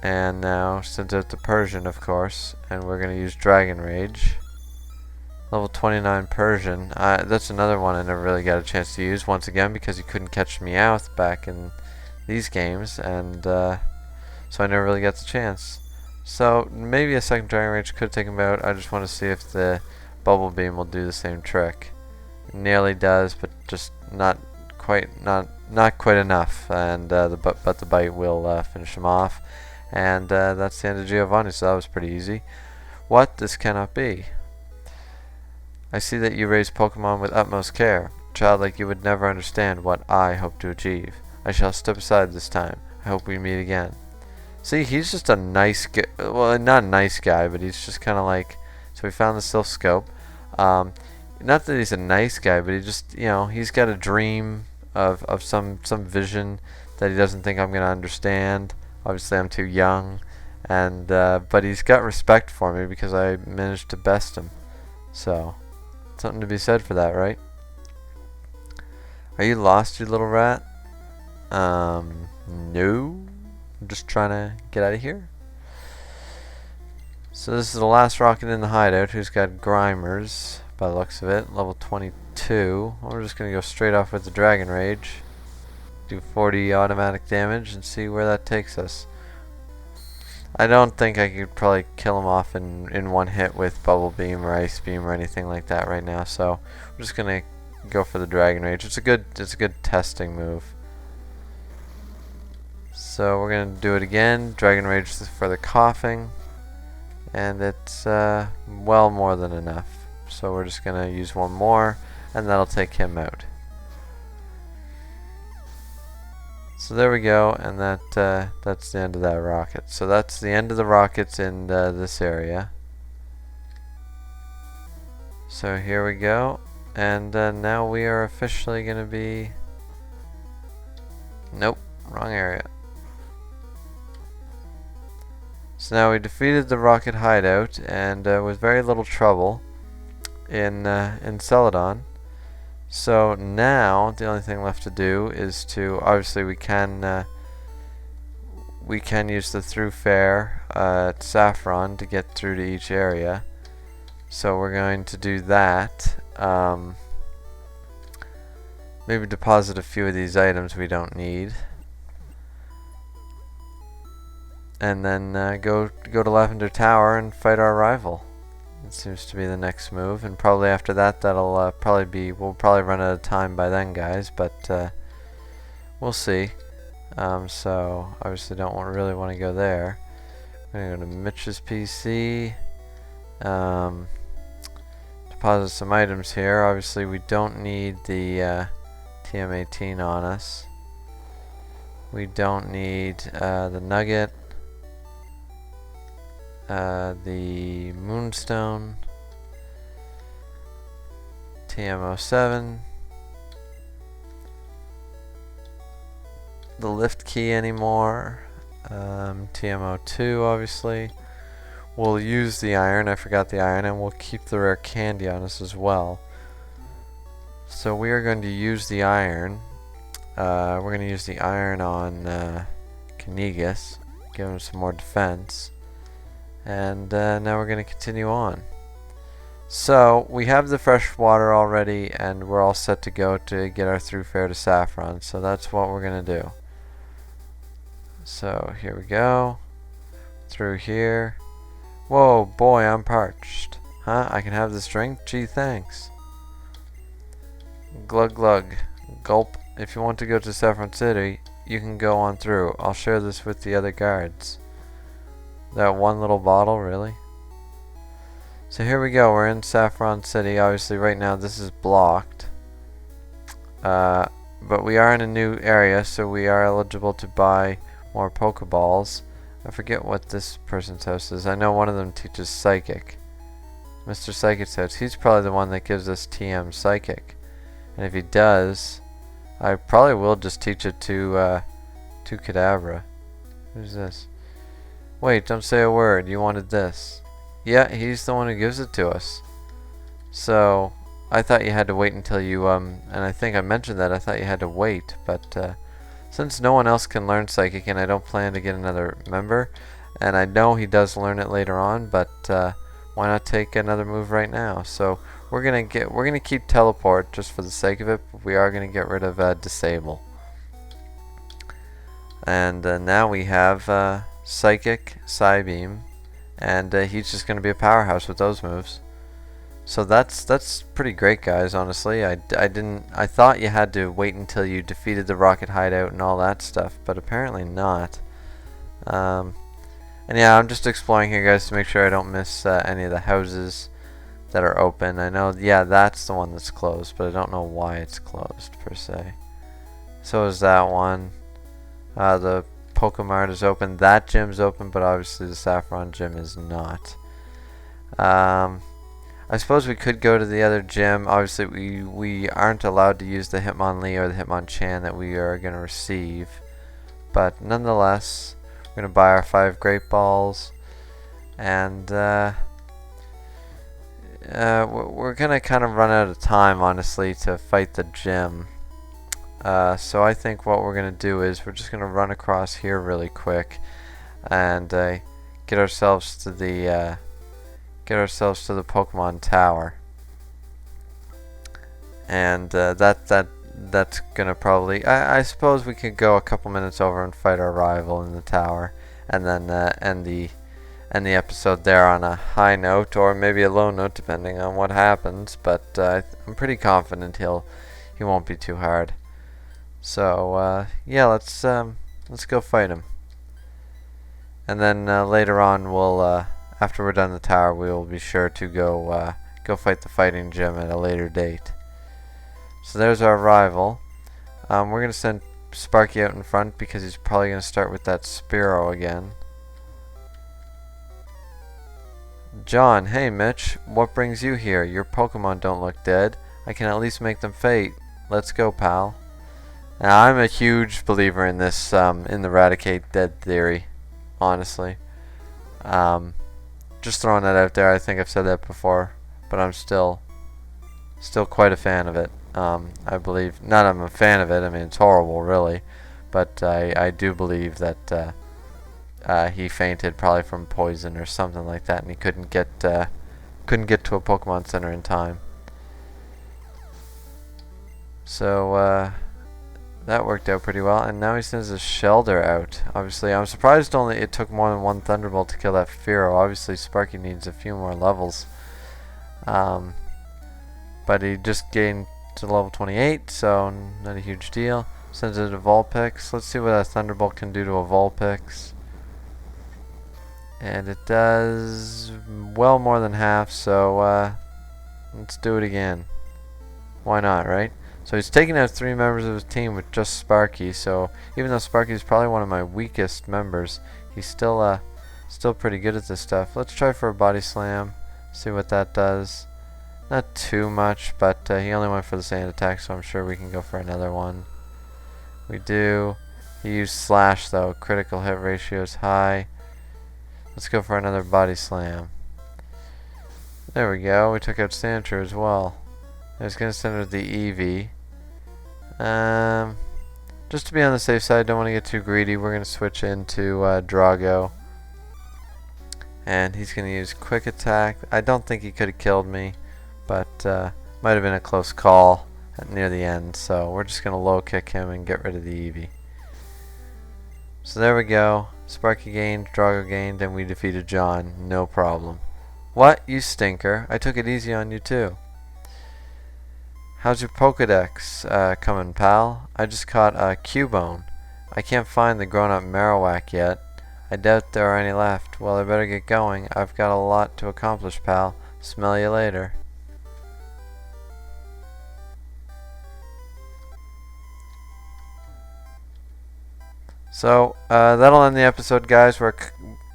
And now sent out the Persian, of course, and we're gonna use Dragon Rage. Level 29 Persian. That's another one I never really got a chance to use, once again, because you couldn't catch Meowth back in these games, and so I never really got the chance. So maybe a second Dragon Rage could take him out. I just want to see if the Bubble Beam will do the same trick. It nearly does, but just not quite enough. And but the bite will finish him off. And that's the end of Giovanni. So that was pretty easy. What? This cannot be. I see that you raise Pokemon with utmost care. A child like you would never understand what I hope to achieve. I shall step aside this time. I hope we meet again. See, he's just a nice guy. Well, not a nice guy, but he's just kind of like... So we found the Sylph Scope. Not that he's a nice guy, but he just, you know, he's got a dream of some vision that he doesn't think I'm going to understand. Obviously, I'm too young. And but he's got respect for me because I managed to best him. So, something to be said for that, right? Are you lost, you little rat? No. I'm just trying to get out of here. So this is the last rocket in the hideout, who's got Grimers, by the looks of it, level 22. We're just going to go straight off with the Dragon Rage. Do 40 automatic damage and see where that takes us. I don't think I could probably kill him off in one hit with Bubble Beam or Ice Beam or anything like that right now, so we're just going to go for the Dragon Rage. It's a good testing move. So we're going to do it again. Dragon Rage for the Coughing. And it's well more than enough. So we're just going to use one more, and that'll take him out. So there we go, and that's the end of that rocket. So that's the end of the rockets in this area. So here we go, and now we are officially going to be... Nope, wrong area. So now we defeated the rocket hideout, and with very little trouble in Celadon. So now the only thing left to do is to, obviously we can use the through fare at Saffron to get through to each area. So we're going to do that. Maybe deposit a few of these items we don't need, and then go to Lavender Tower and fight our rival. It seems to be the next move, and probably after that, that'll we'll probably run out of time by then, guys. But we'll see. So obviously, really want to go there. I'm gonna go to Mitch's PC. Deposit some items here. Obviously, we don't need the TM18 on us. We don't need the Nugget. The Moonstone, TM07, the lift key anymore, TM02 obviously. We'll use the iron, I forgot the iron, and we'll keep the rare candy on us as well. So we are going to use the iron. We're going to use the iron on Kanigas, give him some more defense. And now we're going to continue on. So we have the fresh water already, and we're all set to go to get our through fare to Saffron. So that's what we're going to do. So here we go. Through here. Whoa, boy, I'm parched. Huh? I can have this drink? Gee, thanks. Glug glug. Gulp. If you want to go to Saffron City, you can go on through. I'll share this with the other guards. That one little bottle, really? So here we go, we're in Saffron City. Obviously right now this is blocked. But we are in a new area, so we are eligible to buy more Pokeballs. I forget what this person's house is. I know one of them teaches Psychic. Mr. Psychic's house. He's probably the one that gives us TM Psychic. And if he does, I probably will just teach it to Kadabra. Who's this? Wait, don't say a word. You wanted this. Yeah, he's the one who gives it to us. So, I thought you had to wait until you, and I think I mentioned that, I thought you had to wait, but, since no one else can learn Psychic, and I don't plan to get another member, and I know he does learn it later on, but, why not take another move right now? So, we're gonna keep Teleport just for the sake of it, but we are gonna get rid of, Disable. And, now we have, Psychic, Psybeam, and he's just going to be a powerhouse with those moves. So that's pretty great, guys. Honestly, I thought you had to wait until you defeated the rocket hideout and all that stuff, but apparently not. And yeah, I'm just exploring here, guys, to make sure I don't miss any of the houses that are open. I know, yeah, that's the one that's closed, but I don't know why it's closed per se. So is that one. The Pokemart is open. That gym's open, but obviously the Saffron gym is not. I suppose we could go to the other gym. Obviously, we aren't allowed to use the Hitmonlee or the Hitmonchan that we are going to receive. But nonetheless, we're going to buy our 5 Great Balls. And we're going to kind of run out of time, honestly, to fight the gym. So I think what we're going to do is we're just going to run across here really quick and get ourselves to the Pokemon Tower. And that's going to probably, I suppose we could go a couple minutes over and fight our rival in the tower, and then end the episode there on a high note or maybe a low note depending on what happens. But I'm pretty confident he won't be too hard. So yeah, let's go fight him, and then later on we'll after we're done the tower, we will be sure to go fight the fighting gym at a later date. So there's our rival. We're gonna send Sparky out in front because he's probably going to start with that Spearow again. John, hey Mitch, what brings you here? Your Pokemon don't look dead. I can at least make them fade. Let's go, pal. Now, I'm a huge believer in this, in the eradicate dead theory, honestly. Just throwing that out there. I think I've said that before, but I'm still quite a fan of it. I believe, not I'm a fan of it, I mean it's horrible really, but I do believe that he fainted probably from poison or something like that, and he couldn't get to a Pokemon Center in time. So that worked out pretty well, and now he sends a Shelder out. Obviously, I'm surprised only it took more than one Thunderbolt to kill that Fearow. Obviously, Sparky needs a few more levels. But he just gained to level 28, so not a huge deal. Sends it to Vulpix. Let's see what a Thunderbolt can do to a Vulpix. And it does well more than half, so let's do it again. Why not, right? So he's taking out 3 members of his team with just Sparky, so even though Sparky is probably one of my weakest members, he's still pretty good at this stuff. Let's try for a Body Slam, see what that does. Not too much, but he only went for the sand attack, so I'm sure we can go for another one. We do. He used Slash though, critical hit ratio is high. Let's go for another Body Slam. There we go, we took out Sandshrew as well. I was going to send her the Eevee. Just to be on the safe side, don't want to get too greedy, we're going to switch into Drago. And he's going to use Quick Attack. I don't think he could have killed me, but might have been a close call near the end. So we're just going to low kick him and get rid of the Eevee. So there we go. Sparky gained, Drago gained, and we defeated John. No problem. What? You stinker. I took it easy on you too. How's your Pokedex coming, pal? I just caught a Cubone. I can't find the grown-up Marowak yet. I doubt there are any left. Well, I better get going. I've got a lot to accomplish, pal. Smell you later. So, that'll end the episode, guys. We're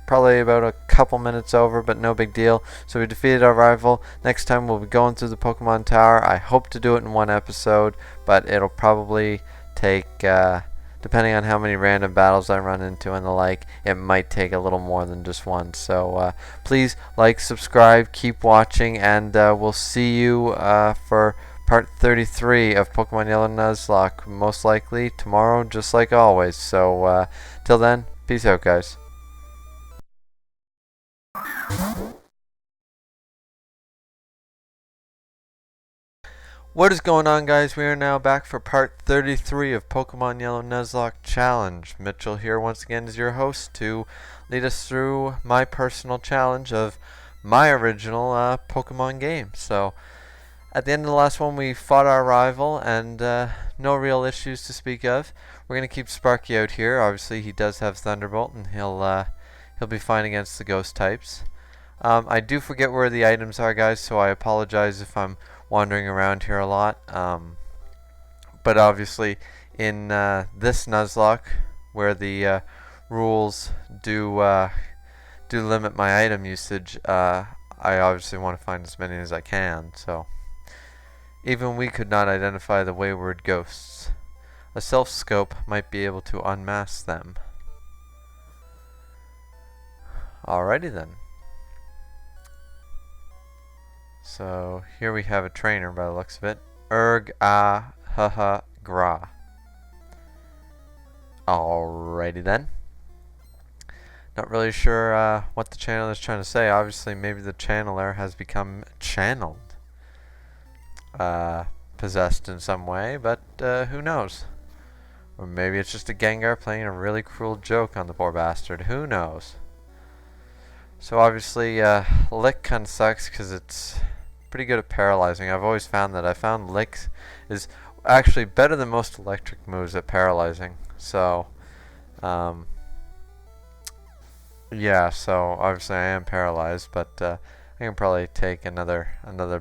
probably about a couple minutes over, but no big deal. So we defeated our rival. Next time we'll be going through the Pokemon Tower. I hope to do it in one episode, but it'll probably take, depending on how many random battles I run into and the like, it might take a little more than just one. So please like, subscribe, keep watching, and we'll see you for part 33 of Pokemon Yellow Nuzlocke, most likely tomorrow, just like always. So till then, peace out, guys. What is going on, guys? We are now back for part 33 of Pokemon Yellow Nuzlocke Challenge. Mitchell here once again is your host to lead us through my personal challenge of my original Pokemon game. So at the end of the last one we fought our rival and no real issues to speak of. We're going to keep Sparky out here. Obviously he does have Thunderbolt and he'll be fine against the ghost types. I do forget where the items are, guys, so I apologize if I'm wandering around here a lot. But obviously in this Nuzlocke, where the rules do limit my item usage, I obviously want to find as many as I can. So even we could not identify the wayward ghosts. A self-scope might be able to unmask them. Alrighty then. So here we have a trainer by the looks of it. Gra. Alrighty then. Not really sure what the channel is trying to say. Obviously maybe the channeler has become channeled. Possessed in some way, but who knows? Or maybe it's just a Gengar playing a really cruel joke on the poor bastard. Who knows? So obviously Lick kind of sucks because it's pretty good at paralyzing. I've always found that. I found Lick is actually better than most electric moves at paralyzing. So yeah, so obviously I am paralyzed, but I can probably take another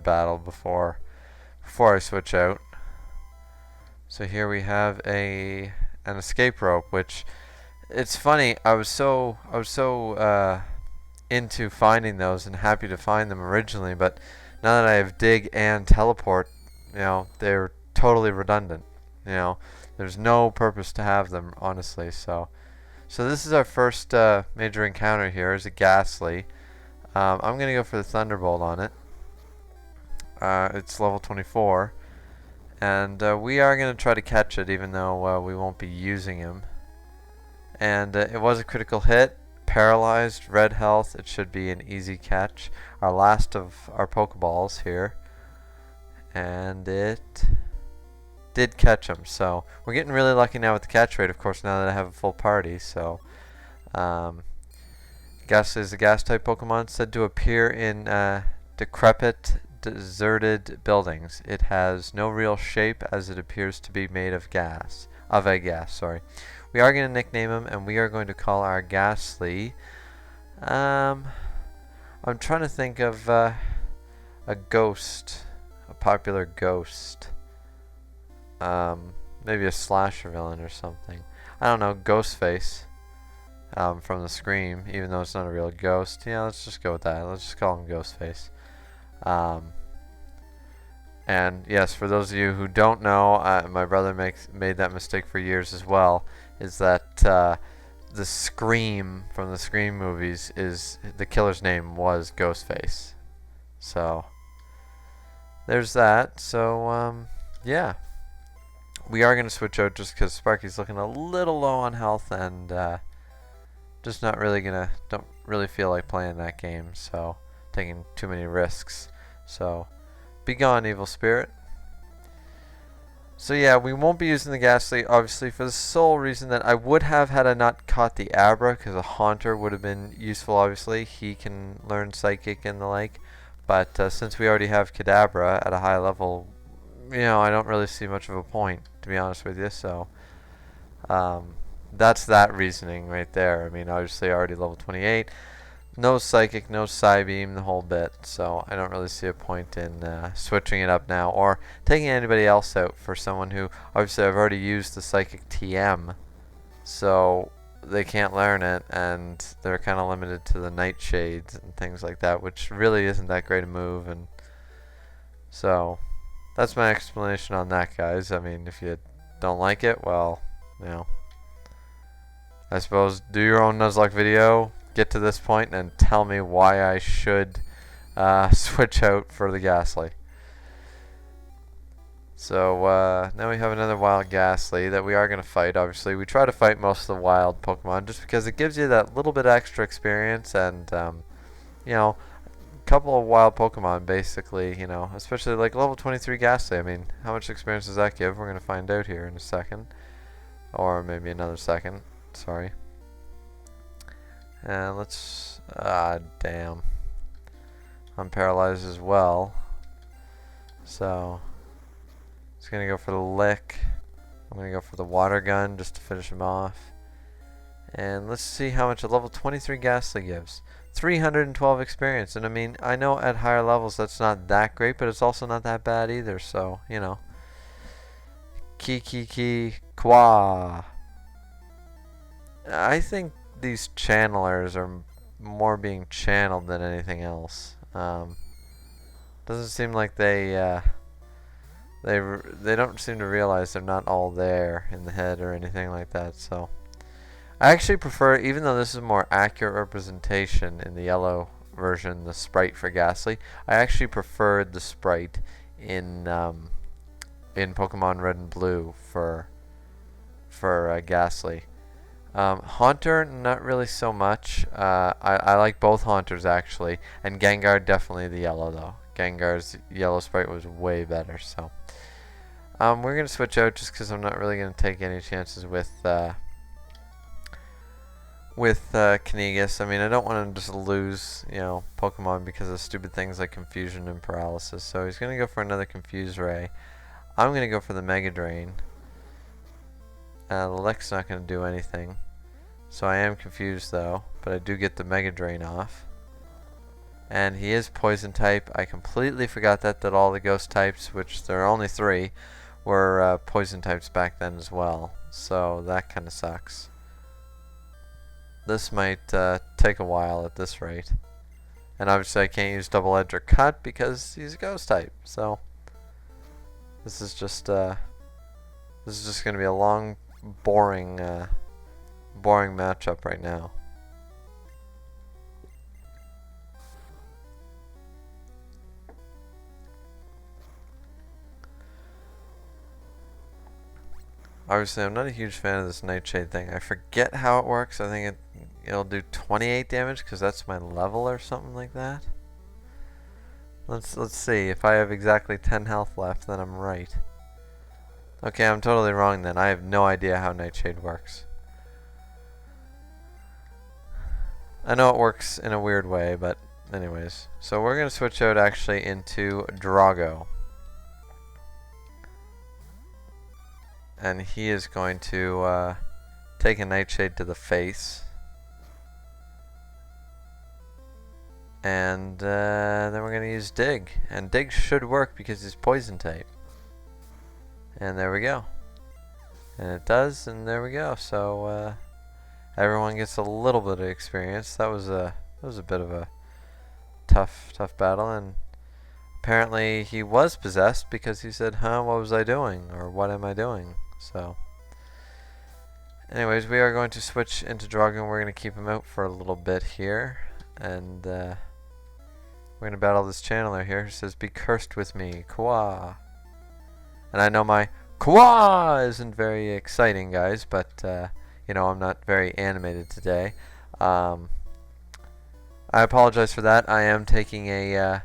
battle before I switch out. So here we have a an escape rope, which it's funny. I was so into finding those and happy to find them originally, but now that I have dig and teleport, they're totally redundant. There's no purpose to have them, honestly. So this is our first major encounter here. Is a Ghastly. I'm gonna go for the Thunderbolt on it. It's level 24, and we are gonna try to catch it, even though we won't be using him. And it was a critical hit. Paralyzed, red health. It should be an easy catch. Our last of our Pokeballs here, and it did catch him. So we're getting really lucky now with the catch rate, of course, now that I have a full party. So Ghastly is a gas type Pokemon, said to appear in decrepit, deserted buildings. It has no real shape, as it appears to be made of gas. Sorry. We are going to nickname him, and we are going to call our Ghastly. I'm trying to think of a ghost, a popular ghost. Maybe a slasher villain or something. I don't know, Ghostface from the Scream, even though it's not a real ghost. Let's just go with that. Let's just call him Ghostface. And yes, for those of you who don't know, my brother made that mistake for years as well, is that the Scream from the Scream movies, is the killer's name was Ghostface. So there's that. So yeah, we are going to switch out just because Sparky's looking a little low on health, and just not really don't really feel like playing that game, so taking too many risks. So be gone, evil spirit. So yeah, we won't be using the Ghastly, obviously, for the sole reason that I would have had I not caught the Abra, because a Haunter would have been useful, obviously. He can learn Psychic and the like. But since we already have Kadabra at a high level, I don't really see much of a point, to be honest with you. So that's that reasoning right there. I mean, obviously, already level 28. No Psychic, no Psybeam, the whole bit. So I don't really see a point in switching it up now, or taking anybody else out for someone who, obviously, I've already used the Psychic TM, so they can't learn it, and they're kind of limited to the Nightshades and things like that, which really isn't that great a move. And so that's my explanation on that, guys. I mean, if you don't like it, well, I suppose do your own Nuzlocke video. Get to this point and tell me why I should switch out for the Ghastly. So now we have another wild Ghastly that we are going to fight. Obviously, we try to fight most of the wild Pokemon just because it gives you that little bit extra experience, and a couple of wild Pokemon, basically, especially like level 23 Ghastly. I mean, how much experience does that give? We're going to find out here in a second, or maybe another second. Sorry. And let's... damn. I'm paralyzed as well. So just going to go for the Lick. I'm going to go for the Water Gun just to finish him off. And let's see how much a level 23 Ghastly gives. 312 experience. And I mean, I know at higher levels that's not that great, but it's also not that bad either. So, Kwa. I think these channelers are more being channeled than anything else. Doesn't seem like they don't seem to realize they're not all there in the head or anything like that. So I actually prefer, even though this is a more accurate representation in the yellow version, the sprite for Ghastly, I actually preferred the sprite in Pokemon Red and Blue for Ghastly. Haunter, not really so much. I like both Haunters, actually. And Gengar, definitely the yellow, though. Gengar's yellow sprite was way better. So we're going to switch out just because I'm not really going to take any chances with Knigas. I mean, I don't want to just lose, Pokemon because of stupid things like Confusion and Paralysis. So he's going to go for another Confuse Ray. I'm going to go for the Mega Drain. The Lick's not going to do anything. So I am confused though, but I do get the Mega Drain off. And he is Poison type. I completely forgot that all the Ghost types, which there are only 3, were Poison types back then as well. so that kind of sucks. This might take a while at this rate. And obviously I can't use double edge or cut because he's a ghost type. So this is just going to be a long, boring matchup right now. Obviously, I'm not a huge fan of this Nightshade thing. I forget how it works. I think it'll do 28 damage because that's my level or something like that. Let's see. If I have exactly 10 health left, then I'm right. Okay, I'm totally wrong then. I have no idea how Nightshade works. I know it works in a weird way, but anyways. So we're going to switch out actually into Drago. And he is going to take a Nightshade to the face. And then we're going to use Dig. And Dig should work because he's poison type. And there we go. And it does, and there we go. So everyone gets a little bit of experience. That was a bit of a tough battle, and apparently he was possessed because he said, "Huh, what was I doing?" or "What am I doing?" So anyways, we are going to switch into Dragon. We're going to keep him out for a little bit here, and we're going to battle this channeler here who says, "Be cursed with me, Kwa." And I know my Kwa isn't very exciting, guys, but you know, I'm not very animated today. I apologize for that. I am taking a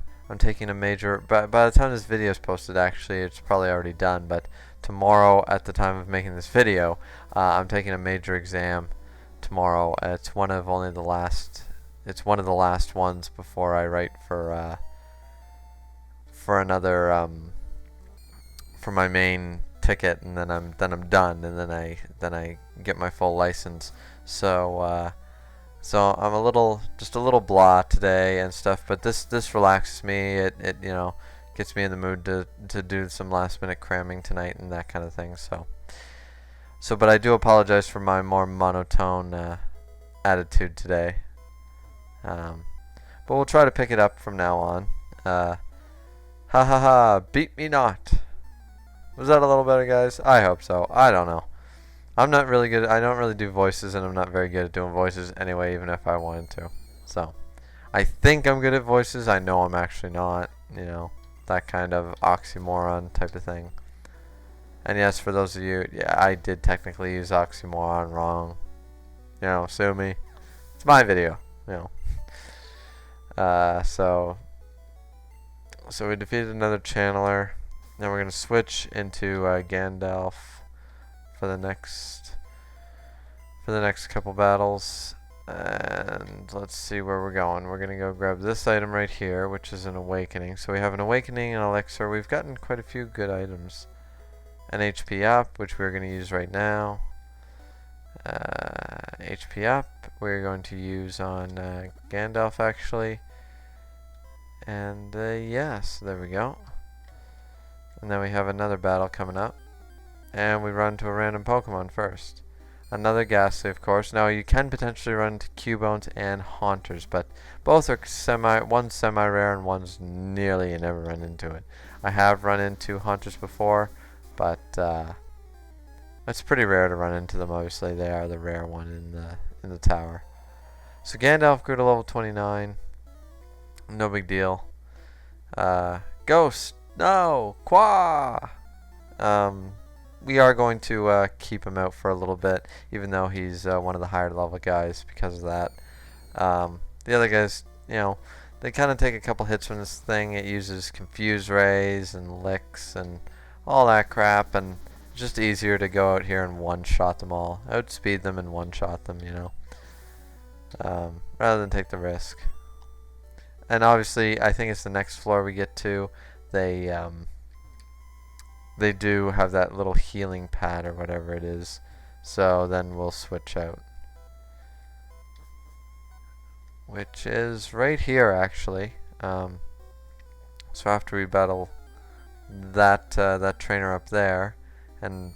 major, by the time this video is posted, actually it's probably already done, but tomorrow at the time of making this video, I'm taking a major exam tomorrow. It's one of the last ones before I write for another for my main ticket, and then I'm done, and then I get my full license. So so I'm just a little blah today and stuff, but this relaxes me. It you know, gets me in the mood to do some last minute cramming tonight and that kind of thing. So but I do apologize for my more monotone attitude today. But we'll try to pick it up from now on. Ha ha ha, beat me not. Was that a little better, guys? I hope so. I don't know. I'm not really good. I don't really do voices, and I'm not very good at doing voices anyway, even if I wanted to. So, I think I'm good at voices. I know I'm actually not. You know, that kind of oxymoron type of thing. And yes, for those of you, yeah, I did technically use oxymoron wrong. You know, sue me. It's my video. You know. So we defeated another channeler. Now we're gonna switch into Gandalf for the next couple battles, and let's see where we're going. We're gonna go grab this item right here, which is an awakening. So we have an awakening, an elixir. We've gotten quite a few good items. An HP up, which we're gonna use right now. HP up, we're going to use on Gandalf actually. And yes, there we go. And then we have another battle coming up. And we run to a random Pokemon first. Another Ghastly, of course. Now, you can potentially run to Cubones and Haunters, but both are one's semi-rare and one's nearly you never run into it. I have run into Haunters before, but it's pretty rare to run into them. Obviously, they are the rare one in the tower. So Gandalf grew to level 29. No big deal. Ghost. No! Qua! We are going to keep him out for a little bit, even though he's one of the higher level guys because of that. The other guys, you know, they kind of take a couple hits from this thing. It uses Confuse Rays and Licks and all that crap, and it's just easier to go out here and one-shot them all. Outspeed them and one-shot them, you know, rather than take the risk. And obviously, I think it's the next floor we get to. They do have that little healing pad or whatever it is. So then we'll switch out. Which is right here, actually. So after we battle that trainer up there, and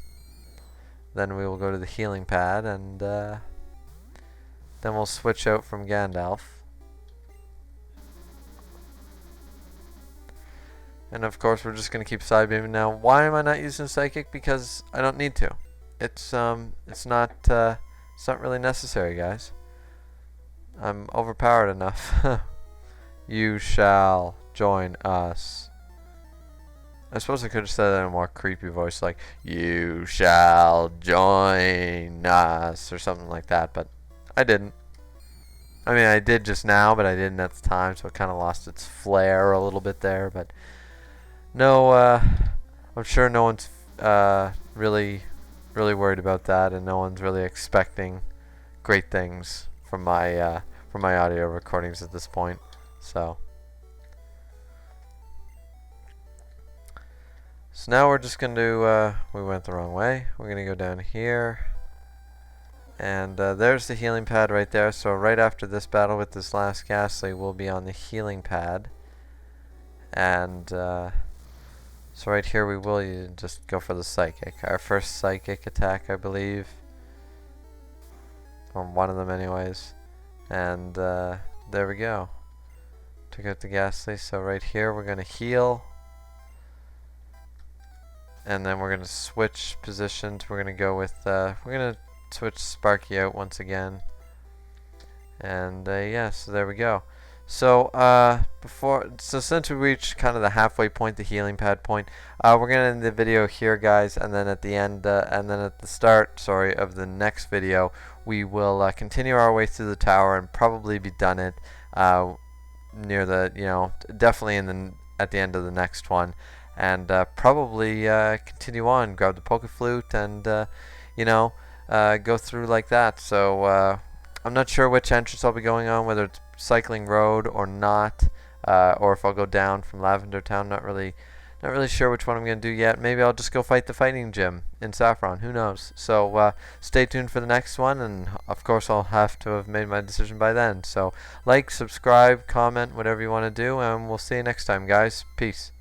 then we will go to the healing pad, and then we'll switch out from Gandalf. And of course we're just gonna keep side beaming. Now, why am I not using Psychic? Because I don't need to. It's not really necessary, guys. I'm overpowered enough. You shall join us. I suppose I could have said that in a more creepy voice, like, you shall join us, or something like that, but I didn't. I mean, I did just now, but I didn't at the time, so it kind of lost its flair a little bit there, but no, I'm sure no one's really worried about that, and no one's really expecting great things from my audio recordings at this point, so... So now we're just going to, we went the wrong way. We're going to go down here. And there's the healing pad right there. So right after this battle with this last ghastly, we'll be on the healing pad. And so right here we will just go for the psychic. Our first psychic attack, I believe. Or one of them anyways. And there we go. Took out the ghastly. So right here we're going to heal. And then we're going to switch positions. We're going to go with, we're going to switch Sparky out once again. And yeah, so there we go. So since we reached kind of the halfway point, the healing pad point, we're going to end the video here, guys. And then at the end, and then at the start, sorry, of the next video, we will continue our way through the tower and probably be done it near the, definitely at the end of the next one. And probably continue on, grab the Poke Flute, and go through like that. So I'm not sure which entrance I'll be going on, whether it's Cycling Road or not, or if I'll go down from Lavender Town. Not really sure which one I'm gonna do yet. Maybe I'll just go fight the fighting gym in Saffron. Who knows? So stay tuned for the next one, and of course I'll have to have made my decision by then. So like, subscribe, comment, whatever you want to do, and we'll see you next time, guys. Peace.